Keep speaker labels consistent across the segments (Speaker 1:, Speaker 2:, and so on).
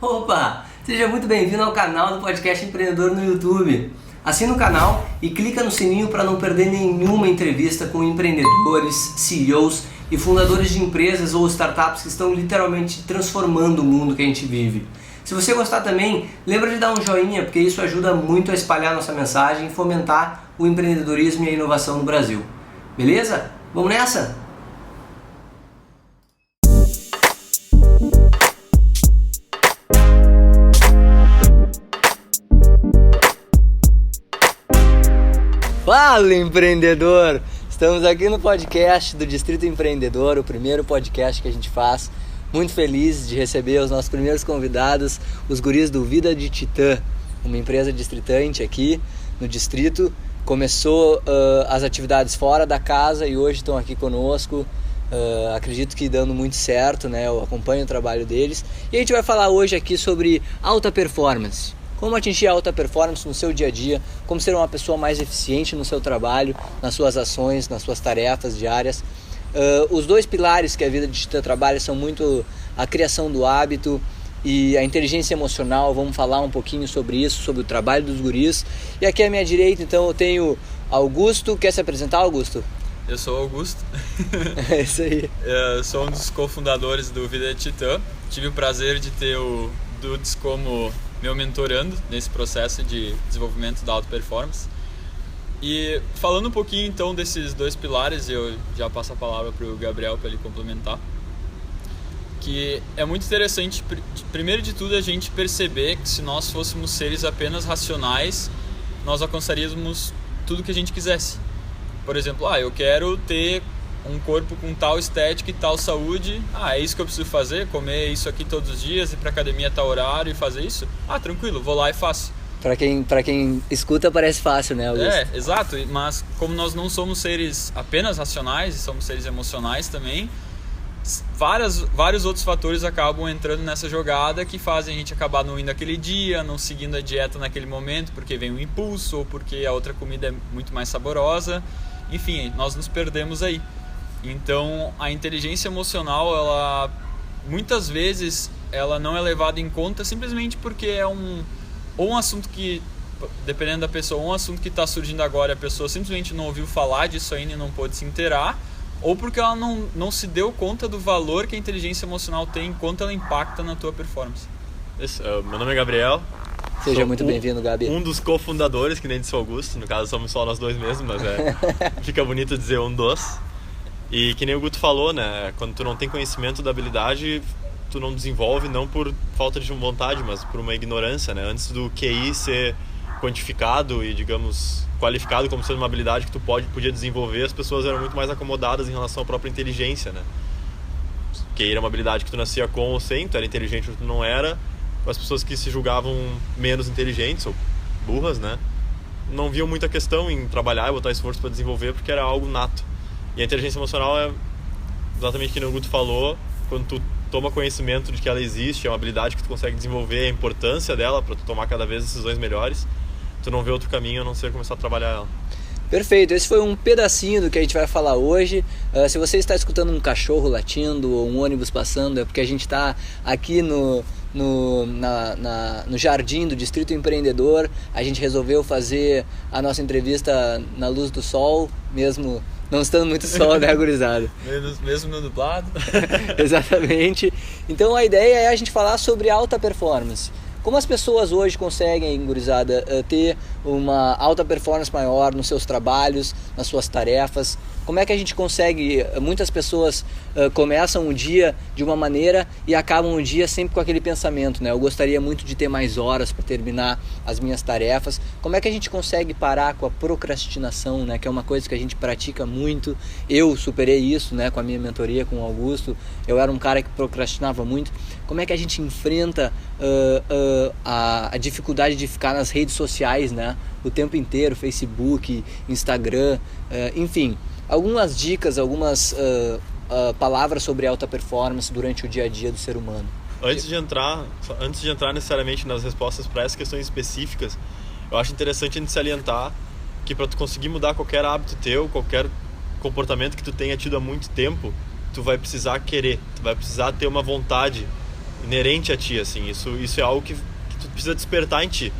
Speaker 1: Opa! Seja muito bem-vindo ao canal do Podcast Empreendedor no YouTube. Assina o canal e clica no sininho para não perder nenhuma entrevista com empreendedores, CEOs e fundadores de empresas ou startups que estão literalmente transformando o mundo que a gente vive. Se você gostar também, lembra de dar um joinha, porque isso ajuda muito a espalhar nossa mensagem e fomentar o empreendedorismo e a inovação no Brasil. Beleza? Vamos nessa? Fala, empreendedor! Estamos aqui no podcast do Distrito Empreendedor, o primeiro podcast que a gente faz. Muito feliz de receber os nossos primeiros convidados, os guris do Vida de Titã, uma empresa distritante aqui no distrito. Começou as atividades fora da casa e hoje estão aqui conosco. Acredito que dando muito certo, né? Eu acompanho o trabalho deles. E a gente vai falar hoje aqui sobre alta performance. Como atingir a alta performance no seu dia a dia, como ser uma pessoa mais eficiente no seu trabalho, nas suas ações, nas suas tarefas diárias. Os dois pilares que a Vida de Titã trabalha são muito a criação do hábito e a inteligência emocional. Vamos falar um pouquinho sobre isso, sobre o trabalho dos guris. E aqui à minha direita, então, eu tenho Augusto. Quer se apresentar, Augusto?
Speaker 2: Eu sou o Augusto.
Speaker 1: É isso aí.
Speaker 2: Eu sou um dos cofundadores do Vida de Titã. Tive o prazer de ter o Dudes como meu mentorando nesse processo de desenvolvimento da alta performance. E falando um pouquinho então desses dois pilares, eu já passo a palavra para o Gabriel para ele complementar, que é muito interessante, primeiro de tudo, a gente perceber que se nós fôssemos seres apenas racionais, nós alcançaríamos tudo que a gente quisesse. Por exemplo, eu quero ter um corpo com tal estética e tal saúde, é isso que eu preciso fazer, comer isso aqui todos os dias, ir para academia a tal horário e fazer isso? Tranquilo, vou lá e faço.
Speaker 1: Para quem escuta parece fácil, né, Augusto?
Speaker 2: Exato, mas como nós não somos seres apenas racionais, somos seres emocionais também, vários outros fatores acabam entrando nessa jogada que fazem a gente acabar não indo aquele dia, não seguindo a dieta naquele momento, porque vem um impulso ou porque a outra comida é muito mais saborosa. Enfim, nós nos perdemos aí. Então, a inteligência emocional, ela muitas vezes ela não é levada em conta simplesmente porque é um assunto que, dependendo da pessoa, um assunto que está surgindo agora, a pessoa simplesmente não ouviu falar disso ainda e não pôde se inteirar, ou porque ela não se deu conta do valor que a inteligência emocional tem enquanto ela impacta na tua performance.
Speaker 3: Meu nome é Gabriel.
Speaker 1: Seja muito bem-vindo, Gabi.
Speaker 3: Um dos cofundadores, que nem disse o Augusto, no caso somos só nós dois mesmos, mas fica bonito dizer um dos. E que nem o Guto falou, né? Quando tu não tem conhecimento da habilidade, tu não desenvolve, não por falta de vontade, mas por uma ignorância, né? Antes do QI ser quantificado e, digamos, qualificado como sendo uma habilidade que tu podia desenvolver, as pessoas eram muito mais acomodadas em relação à própria inteligência, né? QI era uma habilidade que tu nascia com ou sem, tu era inteligente ou tu não era. As pessoas que se julgavam menos inteligentes ou burras, né? Não viam muita questão em trabalhar e botar esforço para desenvolver, porque era algo nato. E a inteligência emocional é exatamente o que o Guto falou, quando tu toma conhecimento de que ela existe, é uma habilidade que tu consegue desenvolver, a importância dela para tu tomar cada vez decisões melhores, tu não vê outro caminho a não ser começar a trabalhar ela.
Speaker 1: Perfeito, esse foi um pedacinho do que a gente vai falar hoje. Se você está escutando um cachorro latindo ou um ônibus passando, é porque a gente está aqui no jardim do Distrito Empreendedor. A gente resolveu fazer a nossa entrevista na luz do sol, mesmo não estando muito sol, né, gurizada?
Speaker 2: Mesmo no nublado.
Speaker 1: Exatamente. Então a ideia é a gente falar sobre alta performance. Como as pessoas hoje conseguem, gurizada, ter uma alta performance maior nos seus trabalhos, nas suas tarefas? Como é que a gente consegue? Muitas pessoas começam o dia de uma maneira e acabam o dia sempre com aquele pensamento, né? Eu gostaria muito de ter mais horas para terminar as minhas tarefas. Como é que a gente consegue parar com a procrastinação, né? Que é uma coisa que a gente pratica muito. Eu superei isso, né? Com a minha mentoria com o Augusto. Eu era um cara que procrastinava muito. Como é que a gente enfrenta a dificuldade de ficar nas redes sociais, né? O tempo inteiro, Facebook, Instagram, enfim. Algumas dicas, algumas palavras sobre alta performance durante o dia a dia do ser humano.
Speaker 3: Antes de entrar necessariamente nas respostas para essas questões específicas, eu acho interessante a gente salientar que para tu conseguir mudar qualquer hábito teu, qualquer comportamento que tu tenha tido há muito tempo, tu vai precisar querer, tu vai precisar ter uma vontade inerente a ti, assim. Isso é algo que tu precisa despertar em ti,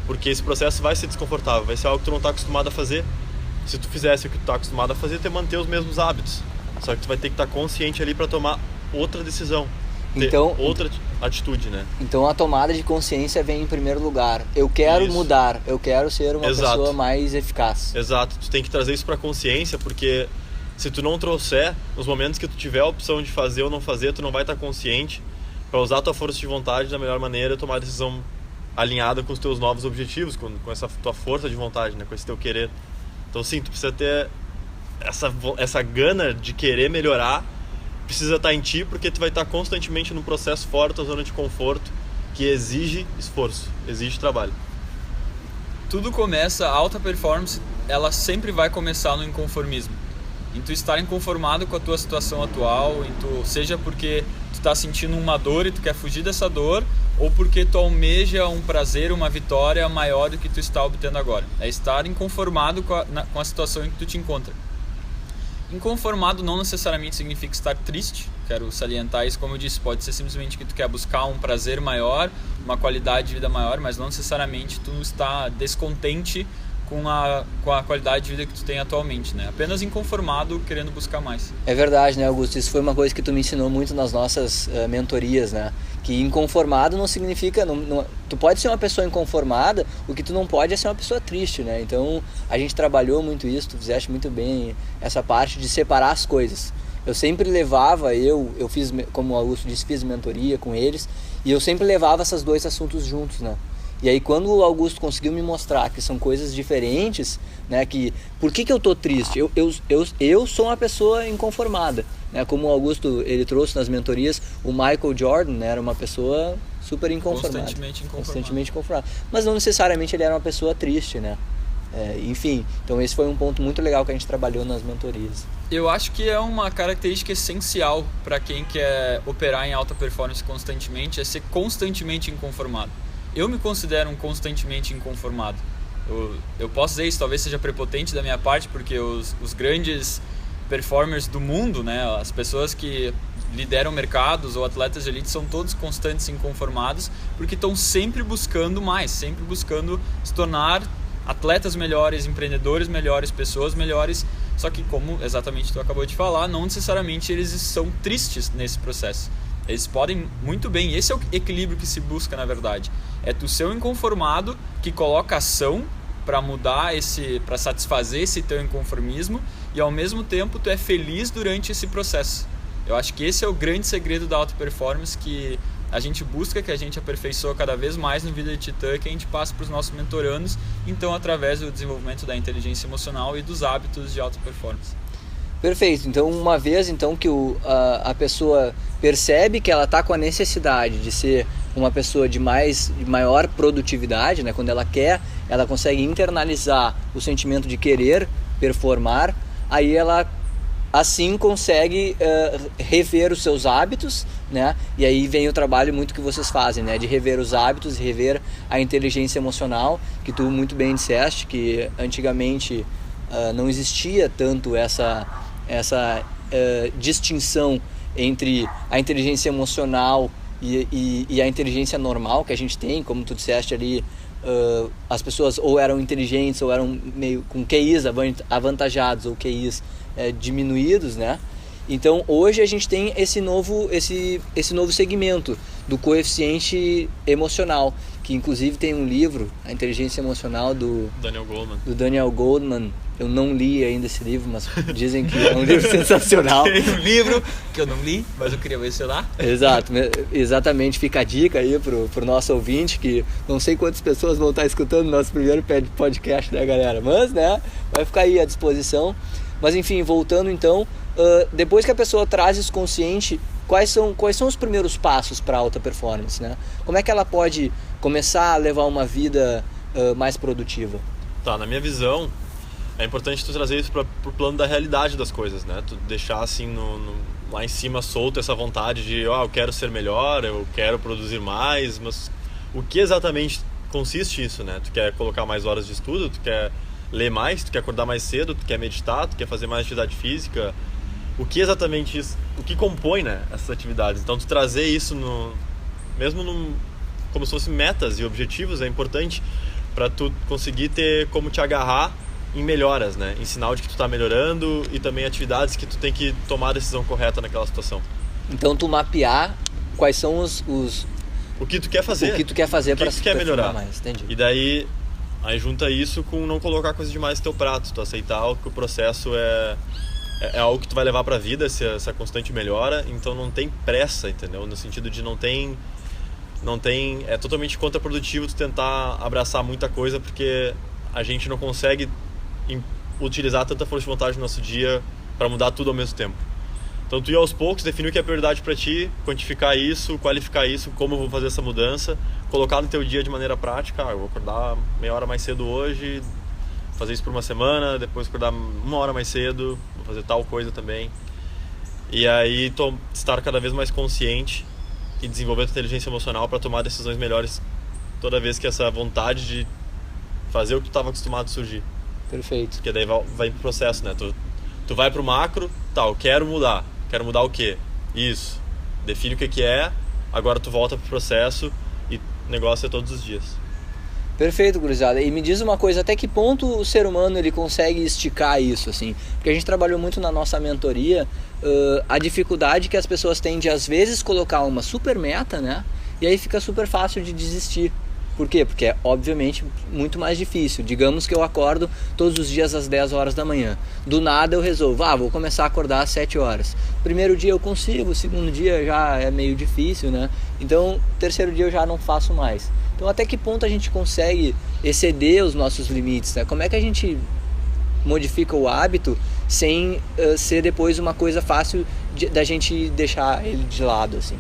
Speaker 3: porque esse processo vai ser desconfortável, vai ser algo que tu não tá acostumado a fazer. Se tu fizesse o que tu tá acostumado a fazer, tu ia manter os mesmos hábitos, só que tu vai ter que estar consciente ali para tomar outra decisão, ter outra atitude, né?
Speaker 1: Então a tomada de consciência vem em primeiro lugar. Eu quero mudar, eu quero ser uma pessoa mais eficaz.
Speaker 3: Exato, tu tem que trazer isso para consciência, porque se tu não trouxer, nos momentos que tu tiver a opção de fazer ou não fazer, tu não vai estar consciente para usar a tua força de vontade da melhor maneira e tomar a decisão alinhada com os teus novos objetivos, com essa tua força de vontade, né? Com esse teu querer. Então sim, tu precisa ter essa gana de querer melhorar, precisa estar em ti, porque tu vai estar constantemente num processo fora da tua zona de conforto, que exige esforço, exige trabalho.
Speaker 2: Tudo começa, a alta performance, ela sempre vai começar no inconformismo. Em tu estar inconformado com a tua situação atual, seja porque tu está sentindo uma dor e tu quer fugir dessa dor, ou porque tu almeja um prazer, uma vitória maior do que tu está obtendo agora. É estar inconformado com a situação em que tu te encontra. Inconformado não necessariamente significa estar triste, quero salientar isso, como eu disse, pode ser simplesmente que tu quer buscar um prazer maior, uma qualidade de vida maior, mas não necessariamente tu está descontente com a qualidade de vida que tu tem atualmente, né? Apenas inconformado, querendo buscar mais.
Speaker 1: É verdade, né, Augusto? Isso foi uma coisa que tu me ensinou muito nas nossas mentorias, né? Que inconformado não significa... tu pode ser uma pessoa inconformada, o que tu não pode é ser uma pessoa triste, né? Então, a gente trabalhou muito isso, tu fizeste muito bem essa parte de separar as coisas. Eu sempre levava, eu fiz, como o Augusto disse, fiz mentoria com eles, e eu sempre levava esses dois assuntos juntos, né? E aí quando o Augusto conseguiu me mostrar que são coisas diferentes, né, que por que eu tô triste? Eu sou uma pessoa inconformada, né? Como o Augusto ele trouxe nas mentorias, o Michael Jordan, né, era uma pessoa super inconformada, constantemente inconformada, mas não necessariamente ele era uma pessoa triste, né? Enfim, então esse foi um ponto muito legal que a gente trabalhou nas mentorias.
Speaker 2: Eu acho que é uma característica essencial para quem quer operar em alta performance constantemente, é ser constantemente inconformado. Eu me considero um constantemente inconformado. Eu posso dizer isso, talvez seja prepotente da minha parte, porque os grandes performers do mundo, né, as pessoas que lideram mercados ou atletas de elite são todos constantes e inconformados, porque estão sempre buscando mais, sempre buscando se tornar atletas melhores, empreendedores melhores, pessoas melhores. Só que, como exatamente tu acabou de falar, não necessariamente eles são tristes nesse processo. Eles podem muito bem, esse é o equilíbrio que se busca, na verdade. É tu ser um inconformado que coloca ação para mudar para satisfazer esse teu inconformismo, e ao mesmo tempo tu é feliz durante esse processo. Eu acho que esse é o grande segredo da alta performance, que a gente busca, que a gente aperfeiçoa cada vez mais no Vida de Titã, que a gente passa para os nossos mentorandos, então através do desenvolvimento da inteligência emocional e dos hábitos de alta performance.
Speaker 1: Perfeito, então uma vez então que a pessoa percebe que ela está com a necessidade de ser uma pessoa de maior produtividade, né? Quando ela quer, ela consegue internalizar o sentimento de querer performar, aí ela assim consegue rever os seus hábitos, né? E aí vem o trabalho muito que vocês fazem, né? De rever os hábitos, rever a inteligência emocional, que tu muito bem disseste, que antigamente não existia tanto essa distinção entre a inteligência emocional e a inteligência normal que a gente tem, como tu disseste ali, as pessoas ou eram inteligentes ou eram meio com QIs avantajados ou QIs diminuídos, né? Então hoje a gente tem esse novo segmento do coeficiente emocional, que inclusive tem um livro, A Inteligência Emocional do Daniel Goleman. Eu não li ainda esse livro, mas dizem que é um livro sensacional.
Speaker 2: Tem um livro que eu não li, mas eu queria mencionar.
Speaker 1: Exato, exatamente, fica a dica aí pro nosso ouvinte, que não sei quantas pessoas vão estar escutando o nosso primeiro podcast, né, galera? Mas, né, vai ficar aí à disposição. Mas enfim, voltando então, depois que a pessoa traz isso consciente, quais são os primeiros passos para alta performance, né? Como é que ela pode começar a levar uma vida mais produtiva?
Speaker 3: Tá, na minha visão, é importante tu trazer isso pro plano da realidade das coisas, né? Tu deixar assim lá em cima solto essa vontade de eu quero ser melhor, eu quero produzir mais, mas o que exatamente consiste isso, né? Tu quer colocar mais horas de estudo, tu quer ler mais, tu quer acordar mais cedo, tu quer meditar, tu quer fazer mais atividade física. O que exatamente isso, o que compõe, né, essas atividades? Então tu trazer isso mesmo como se fossem metas e objetivos, é importante para tu conseguir ter como te agarrar em melhoras, né? Em sinal de que tu tá melhorando e também atividades que tu tem que tomar a decisão correta naquela situação.
Speaker 1: Então tu mapear quais são os
Speaker 3: o que tu quer fazer.
Speaker 1: O que tu quer fazer para
Speaker 3: se melhorar
Speaker 1: mais, entendi.
Speaker 3: E daí junta isso com não colocar coisa demais no teu prato, tu aceitar que o processo é algo que tu vai levar pra vida, essa constante melhora, então não tem pressa, entendeu? No sentido de não tem é totalmente contraprodutivo tu tentar abraçar muita coisa, porque a gente não consegue utilizar tanta força de vontade no nosso dia para mudar tudo ao mesmo tempo. Então tu ir aos poucos, definir o que é prioridade para ti, quantificar isso, qualificar isso, como eu vou fazer essa mudança, colocar no teu dia de maneira prática. Eu vou acordar meia hora mais cedo hoje, fazer isso por uma semana, depois acordar uma hora mais cedo, vou fazer tal coisa também. E aí estar cada vez mais consciente e desenvolver a inteligência emocional para tomar decisões melhores toda vez que essa vontade de fazer o que tu estava acostumado a surgir.
Speaker 1: Perfeito.
Speaker 3: Porque daí vai pro processo, né? Tu vai pro macro, eu quero mudar. Quero mudar o quê? Isso. Define o que é, agora tu volta pro processo e o negócio é todos os dias.
Speaker 1: Perfeito, gurizada. E me diz uma coisa, até que ponto o ser humano ele consegue esticar isso, assim? Porque a gente trabalhou muito na nossa mentoria, a dificuldade que as pessoas têm de, às vezes, colocar uma super meta, né? E aí fica super fácil de desistir. Por quê? Porque é, obviamente, muito mais difícil. Digamos que eu acordo todos os dias às 10 horas da manhã. Do nada eu resolvo, vou começar a acordar às 7 horas. Primeiro dia eu consigo, segundo dia já é meio difícil, né? Então, terceiro dia eu já não faço mais. Então, até que ponto a gente consegue exceder os nossos limites, né? Como é que a gente modifica o hábito sem ser depois uma coisa fácil da gente deixar ele de lado, assim?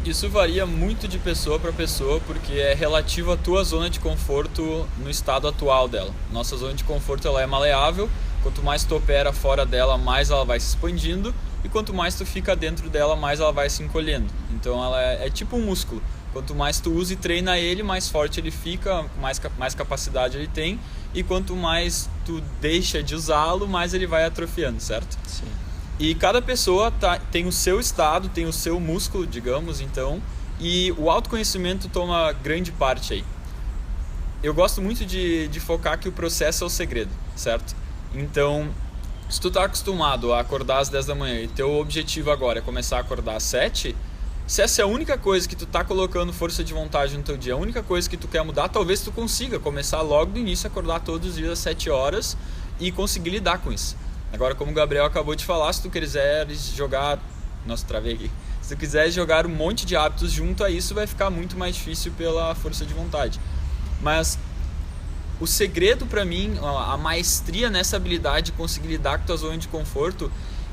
Speaker 2: Isso varia muito de pessoa para pessoa, porque é relativo à tua zona de conforto no estado atual dela. Nossa zona de conforto ela é maleável, quanto mais tu opera fora dela, mais ela vai se expandindo, e quanto mais tu fica dentro dela, mais ela vai se encolhendo. Então ela é tipo um músculo. Quanto mais tu usa e treina ele, mais forte ele fica, mais capacidade ele tem, e quanto mais tu deixa de usá-lo, mais ele vai atrofiando, certo?
Speaker 1: Sim.
Speaker 2: E cada pessoa tem o seu estado, tem o seu músculo, digamos, então, e o autoconhecimento toma grande parte aí. Eu gosto muito de focar que o processo é o segredo, certo? Então, se tu tá acostumado a acordar às 10 da manhã e teu objetivo agora é começar a acordar às 7, se essa é a única coisa que tu tá colocando força de vontade no teu dia, a única coisa que tu quer mudar, talvez tu consiga começar logo do início a acordar todos os dias às 7 horas e conseguir lidar com isso. Agora, como o Gabriel acabou de falar, se tu quiseres jogar... Nossa, travei aqui. Se tu quiseres jogar um monte de hábitos junto a isso, vai ficar muito mais difícil pela força de vontade. Mas o segredo para mim, a maestria nessa habilidade de conseguir lidar com a tua zona de conforto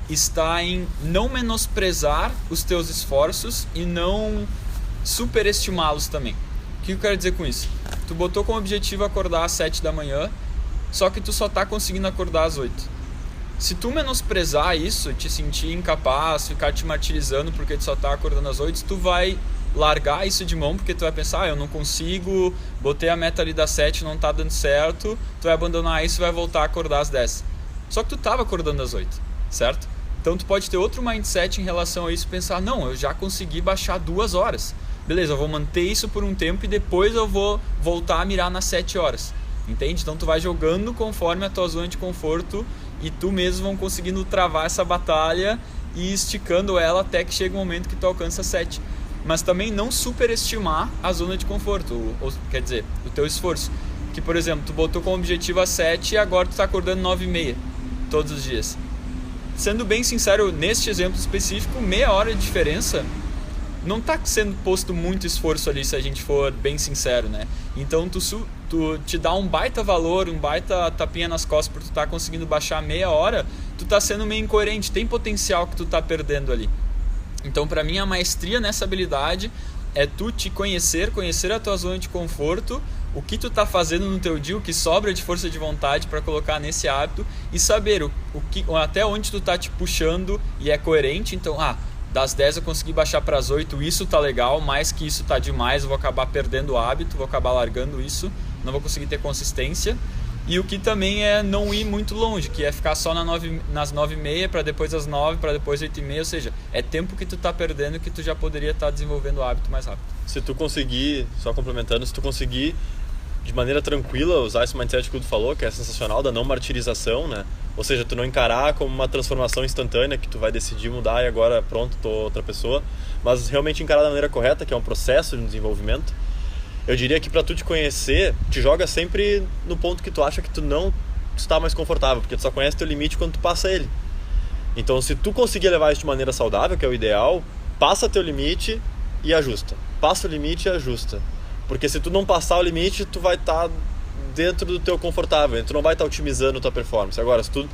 Speaker 2: está em não menosprezar os teus esforços e não superestimá-los também. O que eu quero dizer com isso? Tu botou como objetivo acordar às 7 da manhã, só que tu só tá conseguindo acordar às 8. Se tu menosprezar isso, te sentir incapaz, ficar te martirizando porque tu só tá acordando às 8, tu vai largar isso de mão porque tu vai pensar, eu não consigo, botei a meta ali das 7, não tá dando certo, tu vai abandonar isso e vai voltar a acordar às 10. Só que tu tava acordando às 8, certo? Então tu pode ter outro mindset em relação a isso, pensar, não, eu já consegui baixar 2 horas. Beleza, eu vou manter isso por um tempo e depois eu vou voltar a mirar nas 7 horas. Entende? Então tu vai jogando conforme a tua zona de conforto e tu mesmo vão conseguindo travar essa batalha e esticando ela até que chega o momento que tu alcança 7. Mas também não superestimar a zona de conforto, ou quer dizer, o teu esforço. Que, por exemplo, tu botou como objetivo a 7 e agora tu tá acordando 9h30 todos os dias. Sendo bem sincero, neste exemplo específico, meia hora de diferença não tá sendo posto muito esforço ali, se a gente for bem sincero, né? Então tu te dá um baita valor, um baita tapinha nas costas por tu tá conseguindo baixar meia hora, tu tá sendo meio incoerente, tem potencial que tu tá perdendo ali. Então pra mim a maestria nessa habilidade é tu te conhecer a tua zona de conforto, o que tu tá fazendo no teu dia, o que sobra de força de vontade para colocar nesse hábito e saber até onde tu tá te puxando e é coerente. Então, das 10 eu consegui baixar para as 8, isso tá legal, mais que isso tá demais, eu vou acabar perdendo o hábito, vou acabar largando isso, não vou conseguir ter consistência. E o que também é não ir muito longe, que é ficar só nas 9h30, para depois às 9, para depois 8h30, ou seja, é tempo que tu tá perdendo que tu já poderia estar desenvolvendo o hábito mais rápido.
Speaker 3: Se tu conseguir, só complementando, se tu conseguir de maneira tranquila usar esse mindset que tu falou, que é sensacional, da não martirização, né? Ou seja, tu não encarar como uma transformação instantânea que tu vai decidir mudar e agora pronto, tô outra pessoa, mas realmente encarar da maneira correta, que é um processo de desenvolvimento. Eu diria que para tu te conhecer, te joga sempre no ponto que tu acha que tu não está mais confortável, porque tu só conhece teu limite quando tu passa ele. Então, se tu conseguir levar isso de maneira saudável, que é o ideal, passa teu limite e ajusta. Passa o limite e ajusta. Porque se tu não passar o limite, tu vai estar dentro do teu confortável, tu não vai estar otimizando a tua performance. Agora, se tu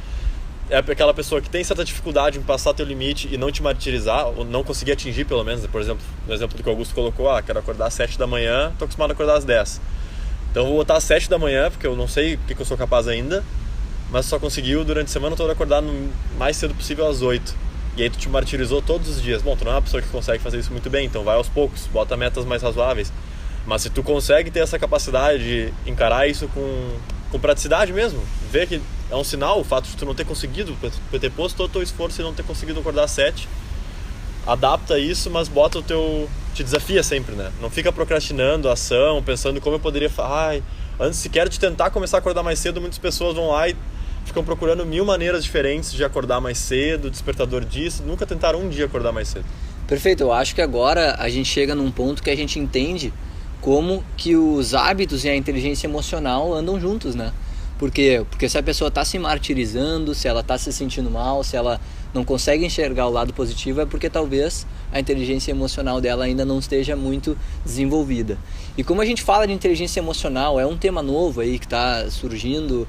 Speaker 3: é aquela pessoa que tem certa dificuldade em passar teu limite e não te martirizar, ou não conseguir atingir pelo menos, por exemplo, no exemplo do que o Augusto colocou, quero acordar às 7 da manhã, tô acostumado a acordar às 10. Então eu vou botar às 7 da manhã, porque eu não sei o que eu sou capaz ainda, mas só conseguiu durante a semana toda acordar no mais cedo possível às 8. E aí tu te martirizou todos os dias. Bom, tu não é uma pessoa que consegue fazer isso muito bem, então vai aos poucos, bota metas mais razoáveis. Mas se tu consegue ter essa capacidade de encarar isso com praticidade mesmo, ver que é um sinal o fato de tu não ter conseguido, ter posto todo o teu esforço e não ter conseguido acordar às 7, adapta isso, mas bota te desafia sempre, né? Não fica procrastinando a ação, pensando como eu poderia antes sequer de tentar começar a acordar mais cedo, muitas pessoas vão lá e ficam procurando 1000 maneiras diferentes de acordar mais cedo, despertador disso, nunca tentaram um dia acordar mais cedo.
Speaker 1: Perfeito, eu acho que agora a gente chega num ponto que a gente entende como que os hábitos e a inteligência emocional andam juntos, né? Por quê? Porque se a pessoa está se martirizando, se ela está se sentindo mal, se ela não consegue enxergar o lado positivo, é porque talvez a inteligência emocional dela ainda não esteja muito desenvolvida. E como a gente fala de inteligência emocional, é um tema novo aí que está surgindo,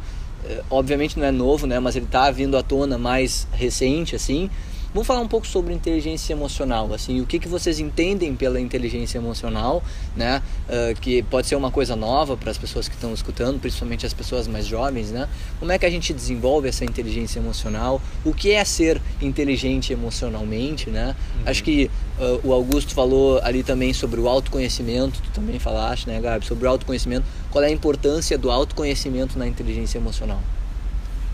Speaker 1: obviamente não é novo, né? Mas ele está vindo à tona mais recente, assim. Vamos falar um pouco sobre inteligência emocional, assim, o que vocês entendem pela inteligência emocional, né? Que pode ser uma coisa nova para as pessoas que estão escutando, principalmente as pessoas mais jovens, né? Como é que a gente desenvolve essa inteligência emocional? O que é ser inteligente emocionalmente, né? Acho que o Augusto falou ali também sobre o autoconhecimento, tu também falaste, né, Gabi, sobre o autoconhecimento. Qual é a importância do autoconhecimento na inteligência emocional?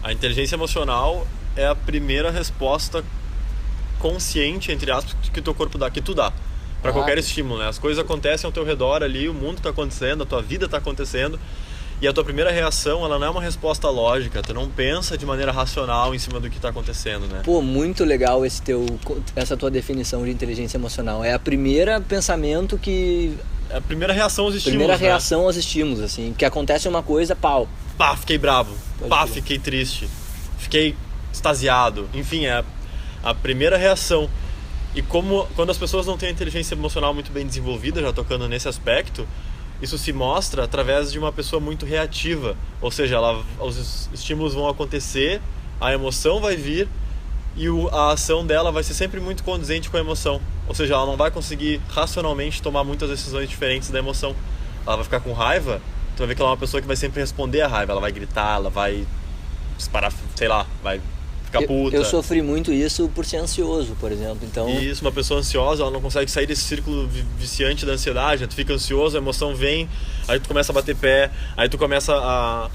Speaker 3: A inteligência emocional é a primeira resposta consciente, entre aspas, que teu corpo dá, que tu dá para qualquer estímulo, né? As coisas acontecem ao teu redor ali, o mundo tá acontecendo, a tua vida tá acontecendo, e a tua primeira reação, ela não é uma resposta lógica, tu não pensa de maneira racional em cima do que tá acontecendo, né?
Speaker 1: Pô, muito legal essa tua definição de inteligência emocional. É a primeira pensamento que...
Speaker 3: É a primeira reação aos estímulos,
Speaker 1: primeira reação aos estímulos, assim, que acontece uma coisa, pau.
Speaker 3: Pá, fiquei bravo. Fiquei triste. Fiquei extasiado. Enfim, é a primeira reação. E quando as pessoas não têm a inteligência emocional muito bem desenvolvida, já tocando nesse aspecto, isso se mostra através de uma pessoa muito reativa. Ou seja, os estímulos vão acontecer, a emoção vai vir e a ação dela vai ser sempre muito condizente com a emoção. Ou seja, ela não vai conseguir racionalmente tomar muitas decisões diferentes da emoção. Ela vai ficar com raiva, tu vai ver que ela é uma pessoa que vai sempre responder à raiva. Ela vai gritar, ela vai disparar, sei lá, vai...
Speaker 1: Eu sofri muito isso por ser ansioso, por exemplo. Então...
Speaker 3: Isso, uma pessoa ansiosa, ela não consegue sair desse círculo viciante da ansiedade. Tu fica ansioso, a emoção vem, aí tu começa a bater pé, aí tu começa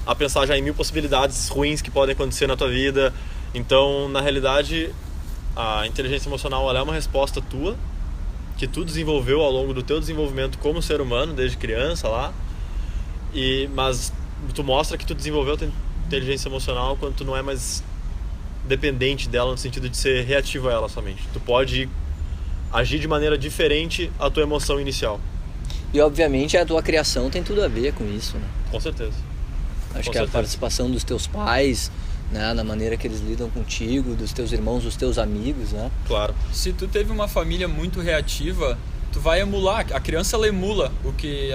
Speaker 3: a pensar já em 1000 possibilidades ruins que podem acontecer na tua vida. Então, na realidade, a inteligência emocional, ela é uma resposta tua, que tu desenvolveu ao longo do teu desenvolvimento como ser humano, desde criança lá. Mas tu mostra que tu desenvolveu a tua inteligência emocional quando tu não é mais dependente dela, no sentido de ser reativo a ela somente. Tu pode agir de maneira diferente à tua emoção inicial.
Speaker 1: E obviamente a tua criação tem tudo a ver com isso, né?
Speaker 3: Com certeza.
Speaker 1: Acho que a participação dos teus pais, né, na maneira que eles lidam contigo, dos teus irmãos, dos teus amigos, né?
Speaker 3: Claro.
Speaker 2: Se tu teve uma família muito reativa, tu vai emular. A criança, ela emula o que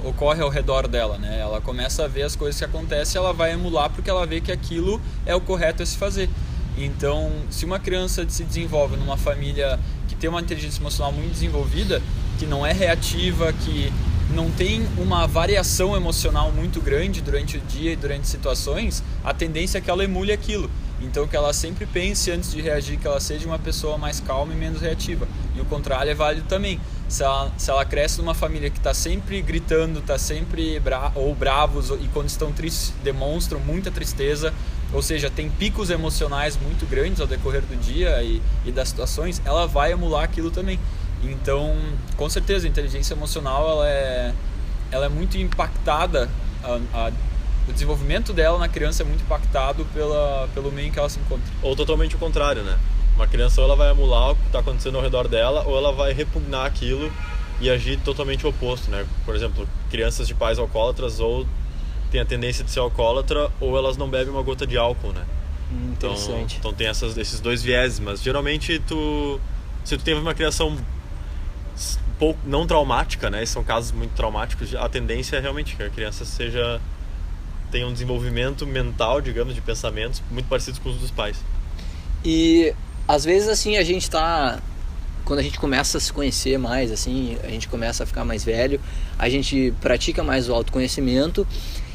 Speaker 2: ocorre ao redor dela, né? Ela começa a ver as coisas que acontecem, ela vai emular porque ela vê que aquilo é o correto a se fazer. Então, se uma criança se desenvolve numa família que tem uma inteligência emocional muito desenvolvida, que não é reativa, que não tem uma variação emocional muito grande durante o dia e durante situações, a tendência é que ela emule aquilo. Então, que ela sempre pense antes de reagir, que ela seja uma pessoa mais calma e menos reativa. E o contrário é válido também. se ela cresce numa família que está sempre gritando, está sempre bravos, e quando estão tristes demonstram muita tristeza, ou seja, tem picos emocionais muito grandes ao decorrer do dia e das situações, ela vai emular aquilo também. Então, com certeza, a inteligência emocional ela é muito impactada, o desenvolvimento dela na criança é muito impactado pelo meio em que ela se encontra.
Speaker 3: Ou totalmente o contrário, né? Uma criança ou ela vai emular o que está acontecendo ao redor dela, ou ela vai repugnar aquilo e agir totalmente o oposto, né? Por exemplo, crianças de pais alcoólatras ou têm a tendência de ser alcoólatra, ou elas não bebem uma gota de álcool, né?
Speaker 1: Interessante.
Speaker 3: Então tem esses dois vieses, mas geralmente se tu teve uma criação pouco não traumática, né? São casos muito traumáticos, a tendência é realmente que a criança tenha um desenvolvimento mental, digamos, de pensamentos muito parecidos com os dos pais.
Speaker 1: E às vezes assim quando a gente começa a se conhecer mais, assim, a gente começa a ficar mais velho, a gente pratica mais o autoconhecimento,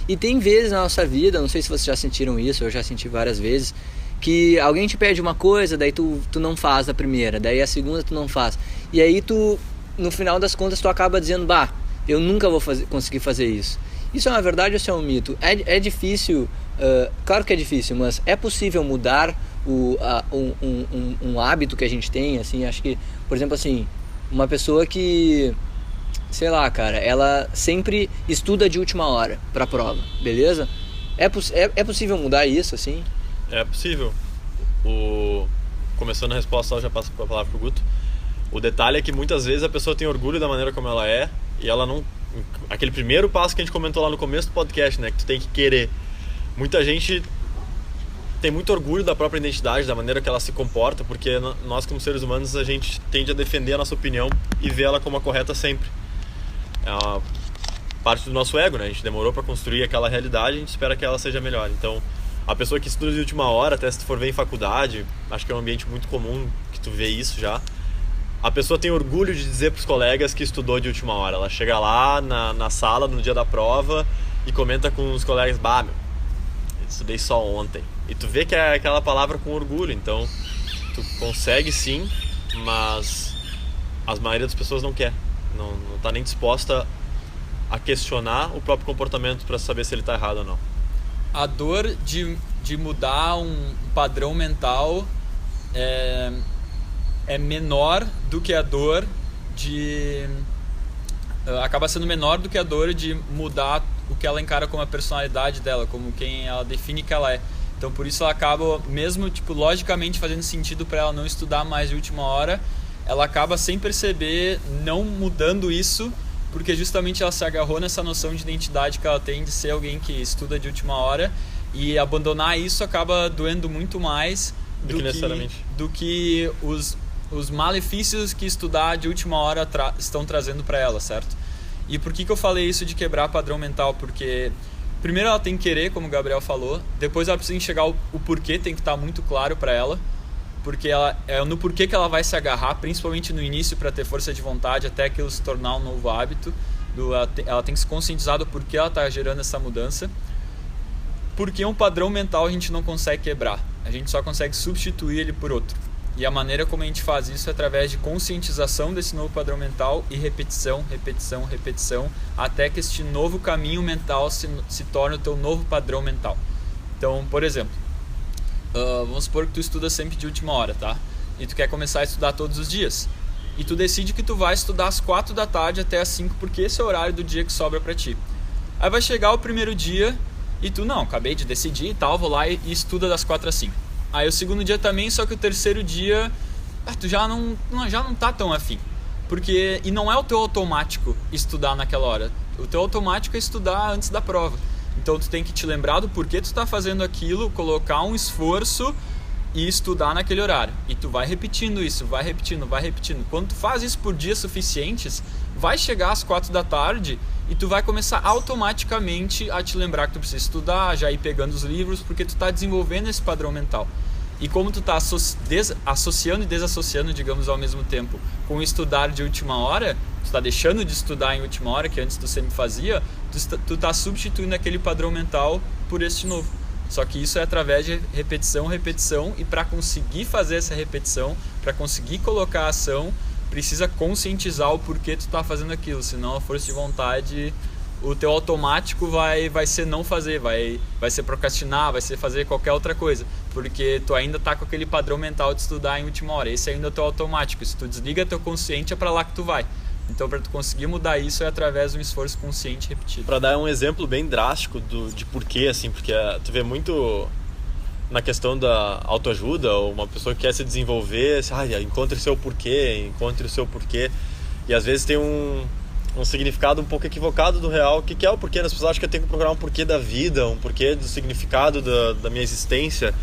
Speaker 1: e tem vezes na nossa vida, não sei se vocês já sentiram isso, eu já senti várias vezes, que alguém te pede uma coisa, daí tu não faz a primeira, daí a segunda tu não faz, e aí no final das contas tu acaba dizendo, eu nunca vou conseguir fazer isso. Isso é uma verdade ou isso é um mito? É difícil, claro que é difícil, mas é possível mudar um hábito que a gente tem, assim, acho que, por exemplo, assim, uma pessoa que, sei lá, cara, ela sempre estuda de última hora pra prova, beleza? É possível mudar isso, assim?
Speaker 3: É possível. Começando a resposta, eu já passo a palavra pro Guto. O detalhe é que muitas vezes a pessoa tem orgulho da maneira como ela é, e ela não... Aquele primeiro passo que a gente comentou lá no começo do podcast, né? Que tu tem que querer. Muita gente tem muito orgulho da própria identidade, da maneira que ela se comporta, porque nós como seres humanos a gente tende a defender a nossa opinião e ver ela como a correta sempre. É uma parte do nosso ego, né? A gente demorou para construir aquela realidade, a gente espera que ela seja melhor. Então, a pessoa que estuda de última hora, até se tu for ver em faculdade, acho que é um ambiente muito comum que tu vê isso já. A pessoa tem orgulho de dizer para os colegas que estudou de última hora. Ela chega lá na sala no dia da prova e comenta com os colegas, eu estudei só ontem. E tu vê que é aquela palavra com orgulho. Então, tu consegue sim, mas a maioria das pessoas não quer. Não tá nem disposta a questionar o próprio comportamento para saber se ele tá errado ou não.
Speaker 2: A dor de mudar um padrão mental é menor do que a dor acaba sendo menor do que a dor de mudar o que ela encara como a personalidade dela, como quem ela define que ela é. Então por isso ela acaba, mesmo logicamente fazendo sentido para ela não estudar mais de última hora, ela acaba sem perceber não mudando isso, porque justamente ela se agarrou nessa noção de identidade que ela tem de ser alguém que estuda de última hora, e abandonar isso acaba doendo muito mais do que os malefícios que estudar de última hora estão trazendo para ela, certo? E por que eu falei isso de quebrar padrão mental? Porque primeiro ela tem que querer, como o Gabriel falou, depois ela precisa enxergar o porquê, tem que estar muito claro para ela, porque é no porquê que ela vai se agarrar, principalmente no início, para ter força de vontade até aquilo se tornar um novo hábito. Ela tem que se conscientizar do porquê ela está gerando essa mudança. Porque um padrão mental a gente não consegue quebrar, a gente só consegue substituir ele por outro. E a maneira como a gente faz isso é através de conscientização desse novo padrão mental e repetição, repetição, repetição, até que este novo caminho mental se torne o teu novo padrão mental. Então, por exemplo, vamos supor que tu estuda sempre de última hora, tá? E tu quer começar a estudar todos os dias. E tu decide que tu vai estudar às 4 da tarde até às 5, porque esse é o horário do dia que sobra pra ti. Aí vai chegar o primeiro dia e tu, acabei de decidir e tal, vou lá e estuda das 4 às 5. Aí o segundo dia também, só que o terceiro dia tu já não tá tão afim. E não é o teu automático estudar naquela hora. O teu automático é estudar antes da prova. Então tu tem que te lembrar do porquê tu tá fazendo aquilo, colocar um esforço e estudar naquele horário. E tu vai repetindo isso, vai repetindo. Quando tu faz isso por dias suficientes, vai chegar às 4 da tarde e tu vai começar automaticamente a te lembrar que tu precisa estudar, já ir pegando os livros, porque tu tá desenvolvendo esse padrão mental. E como tu tá associando e desassociando, digamos, ao mesmo tempo, com estudar de última hora, tu tá deixando de estudar em última hora, que antes tu sempre fazia, tu tá substituindo aquele padrão mental por este novo. Só que isso é através de repetição, e para conseguir fazer essa repetição, para conseguir colocar a ação, precisa conscientizar o porquê tu tá fazendo aquilo, senão a força de vontade, o teu automático vai ser não fazer, vai ser procrastinar, vai ser fazer qualquer outra coisa, porque tu ainda tá com aquele padrão mental de estudar em última hora. Esse ainda é o teu automático. Se tu desliga teu consciente, é para lá que tu vai. Então, para tu conseguir mudar isso, é através de um esforço consciente repetido.
Speaker 3: Para dar um exemplo bem drástico de porquê, assim, porque tu vê muito na questão da autoajuda, ou uma pessoa que quer se desenvolver, encontre o seu porquê, e às vezes tem um significado um pouco equivocado do real. O que é o porquê? As pessoas acham que eu tenho que procurar um porquê da vida, um porquê do significado da minha existência.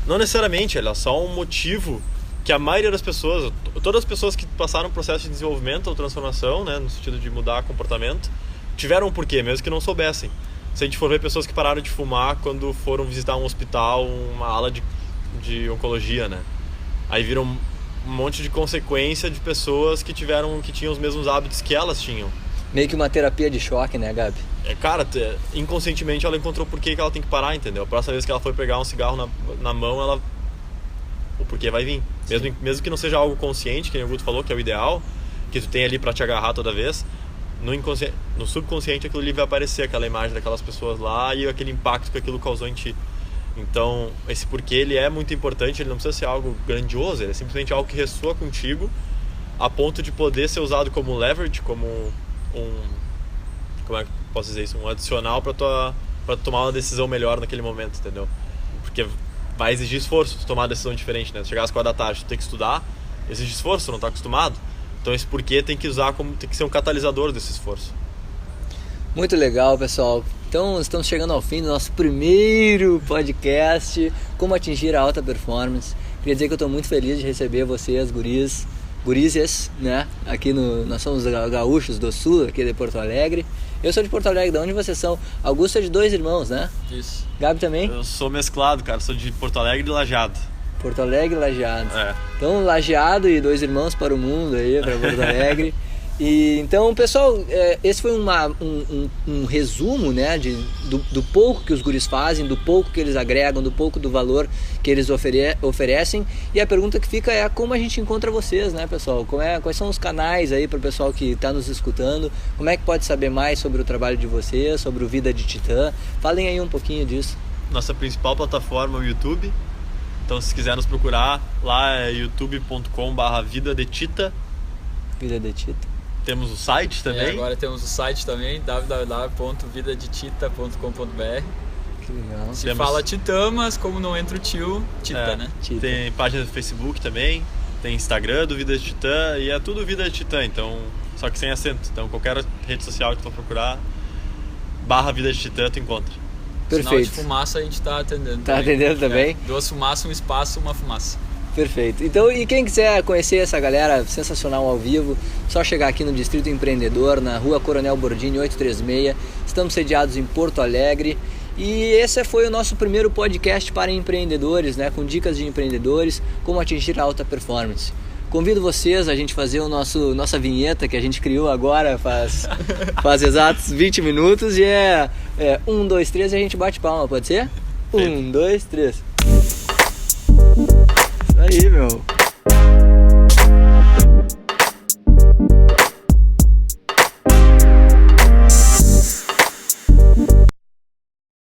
Speaker 3: Não necessariamente, ele é só um motivo que a maioria das pessoas, todas as pessoas que passaram um processo de desenvolvimento ou transformação, né, no sentido de mudar comportamento, tiveram um porquê, mesmo que não soubessem. Se a gente for ver pessoas que pararam de fumar quando foram visitar um hospital, uma ala de oncologia, né? Aí viram um monte de consequência de pessoas que tinham os mesmos hábitos que elas tinham.
Speaker 1: Meio que uma terapia de choque, né, Gabi?
Speaker 3: Cara, inconscientemente ela encontrou por que ela tem que parar, entendeu? A próxima vez que ela for pegar um cigarro na mão, o porquê vai vir. Mesmo que não seja algo consciente, que o Guto falou, que é o ideal, que tu tem ali pra te agarrar toda vez, no subconsciente aquilo ali vai aparecer, aquela imagem daquelas pessoas lá e aquele impacto que aquilo causou em ti. Então, esse porquê ele é muito importante, ele não precisa ser algo grandioso, ele é simplesmente algo que ressoa contigo a ponto de poder ser usado como leverage, como como é que posso dizer isso? Um adicional pra tomar uma decisão melhor naquele momento, entendeu? Porque vai exigir esforço tu tomar uma decisão diferente, né? Se chegar às 4 da tarde, tu tem que estudar, exige esforço, tu não tá acostumado. Então esse porquê tem que ser um catalisador desse esforço.
Speaker 1: Muito legal, pessoal. Então estamos chegando ao fim do nosso primeiro podcast, Como Atingir a Alta Performance. Queria dizer que eu estou muito feliz de receber vocês, gurizes, né? Aqui nós somos gaúchos do sul, aqui de Porto Alegre. Eu sou de Porto Alegre, de onde vocês são? Augusto é de 2 irmãos, né?
Speaker 2: Isso.
Speaker 1: Gabi também?
Speaker 3: Eu sou mesclado, cara, sou de Porto Alegre e Lajeado.
Speaker 1: Porto Alegre e Lajeado.
Speaker 3: É.
Speaker 1: Então, Lajeado e 2 irmãos para o mundo aí, para Porto Alegre. E então, pessoal, esse foi um resumo, né, do pouco que os guris fazem, do pouco que eles agregam, do pouco do valor que eles oferecem. E a pergunta que fica é como a gente encontra vocês, né, pessoal? Quais são os canais aí para o pessoal que está nos escutando? Como é que pode saber mais sobre o trabalho de vocês, sobre o Vida de Titã? Falem aí um pouquinho disso.
Speaker 3: Nossa principal plataforma é o YouTube. Então, se quiser nos procurar, lá é youtube.com/Vida de Tita.
Speaker 1: Vida de Tita.
Speaker 3: Temos o site também.
Speaker 2: Agora temos o site também, www.vidadetita.com.br.
Speaker 1: Que legal.
Speaker 2: Se fala Titã, mas como não entra o tio, Tita, né?
Speaker 1: Tita.
Speaker 3: Tem página do Facebook também, tem Instagram do Vida de Titã e é tudo Vida de Titã, então, só que sem acento. Então qualquer rede social que tu for procurar, /Vida de Titã tu encontra.
Speaker 1: Perfeito.
Speaker 2: Sinal de fumaça a gente tá atendendo.
Speaker 1: Tá atendendo também?
Speaker 2: 2 fumaças, um espaço, uma fumaça.
Speaker 1: Perfeito. Então, e quem quiser conhecer essa galera sensacional ao vivo, só chegar aqui no Distrito Empreendedor, na Rua Coronel Bordini 836. Estamos sediados em Porto Alegre. E esse foi o nosso primeiro podcast para empreendedores, né, com dicas de empreendedores, como atingir a alta performance. Convido vocês a gente fazer nossa vinheta que a gente criou agora faz exatos 20 minutos e 1, 2, 3 e a gente bate palma, pode ser? 1, 2, 3. Isso aí, meu.